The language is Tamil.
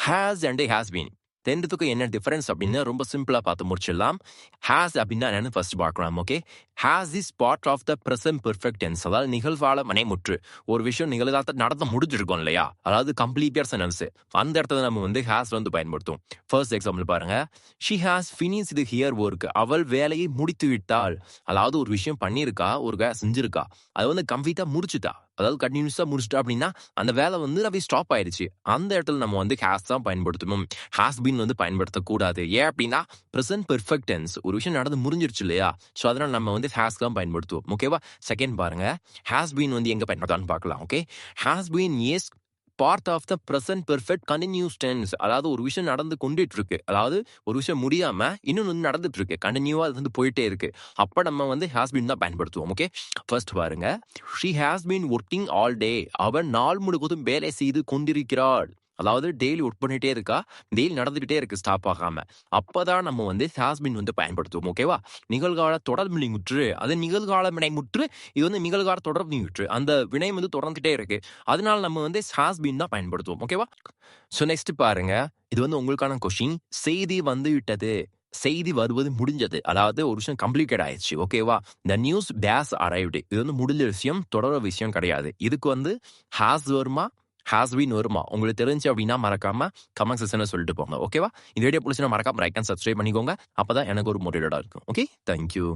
ஹேஸ் அண்ட் ஹேஸ் பீன் ரெண்டுத்துக்கும் என்ன டிஃபரன்ஸ் அப்படின்னு ரொம்ப சிம்பிளா பார்த்து முடிச்சிடலாம். ஹேஸ் அப்படின்னா என்னன்னு ஃபர்ஸ்ட் பார்க்கலாம். Okay, has is part of the present perfect tense, அதாவது நிகழ்கால வினைமுற்று. ஒரு விஷயம் நிகழ்காலத்தை நடந்து முடிஞ்சிருக்கும் இல்லையா, அதாவது கம்ப்ளீட் சென்டென்ஸ். அந்த இடத்துல நம்ம வந்து ஹேஸ் வந்து பயன்படுத்தும். ஃபர்ஸ்ட் எக்ஸாம்பிள் பாருங்க, she has finished here work, அவள் வேலையை முடித்து விட்டாள். அதாவது ஒரு விஷயம் பண்ணியிருக்கா, ஒரு வேலை செஞ்சிருக்கா, அது வந்து கம்ப்ளீட்டா முடிச்சுட்டா, அதாவது கண்டினியூஸா முடிச்சுட்டா அப்படின்னா அந்த வேலை வந்து அப்படியே ஸ்டாப் ஆயிடுச்சு. அந்த இடத்துல நம்ம வந்து ஹேஸ் தான் பயன்படுத்தணும், ஹாஸ் பீன் வந்து பயன்படுத்தக்கூடாது. ஏன் அப்படின்னா ப்ரெசன்ட் பெர்ஃபெக்ட் டென்ஸ், ஒரு விஷயம் நடந்து முடிஞ்சிருச்சு இல்லையா, ஸோ அதனால நம்ம வந்து ஹேஸ் தான் பயன்படுத்துவோம். ஓகேவா? செகண்ட் பாருங்க, ஹேஸ் பீன் வந்து எங்க பயன்படுத்தான்னு பார்க்கலாம். Okay, has been is part of the present perfect continuous tense, அதாவது ஒரு விஷயம் நடந்து கொண்டுட்டு இருக்கு, அதாவது ஒரு விஷயம் முடியாம இன்னொன்று வந்து நடந்துட்டு இருக்கு, கண்டினியூவா அது வந்து போயிட்டே இருக்கு. அப்ப நம்ம வந்து ஹேஸ் பீன் தான் பயன்படுத்துவோம். ஓகே, ஃபர்ஸ்ட் பாருங்க, she has been working all day, அவன் நாள் முழுவதும் வேலை செய்து கொண்டிருக்கிறாள். அதாவது டெய்லி ஒர்க் பண்ணிட்டே இருக்கா, டெய்லி நடந்துகிட்டே இருக்கு ஸ்டாப் ஆகாம. அப்பதான் நம்ம வந்து ஹேஸ் பீன் வந்து பயன்படுத்துவோம். ஓகேவா? நிகழ்கால தொடர் வினைமுற்று, அது நிகழ்கால வினைமுற்று, இது வந்து நிகழ்கால தொடர் வினைமுற்று, அந்த வினை வந்து தொடர்ந்துட்டே இருக்கு, அதனால நம்ம வந்து ஹாஸ் பீன் தான் பயன்படுத்துவோம். ஓகேவா? ஸோ நெக்ஸ்ட் பாருங்க, இது வந்து உங்களுக்கான கொஸ்டின். செய்தி வந்து விட்டது, செய்தி வருவது முடிஞ்சது, அதாவது ஒரு விஷயம் கம்ப்ளீட்டட் ஆயிடுச்சு. ஓகேவா? த நியூஸ் பேஸ் அரைவ்டு, இது வந்து முடிஞ்ச விஷயம், தொடர விஷயம் கிடையாது. இதுக்கு வந்து ஹாஸ் வருமா, ஹாஸ் பீன் வருமா? உங்களுக்கு தெரிஞ்சு அப்படின்னா மறக்காம கமெண்ட் செக்ஷன்ல சொல்லிட்டு போங்க. ஓகேவா? இந்த வீடியோ பிடிச்சினா மறக்காம லைக் அண்ட் சப்ஸ்கிரைப் பண்ணிக்கோங்க. அப்பதான் எனக்கு ஒரு மோட்டிவேட்டடா இருக்கும். Okay, thank you.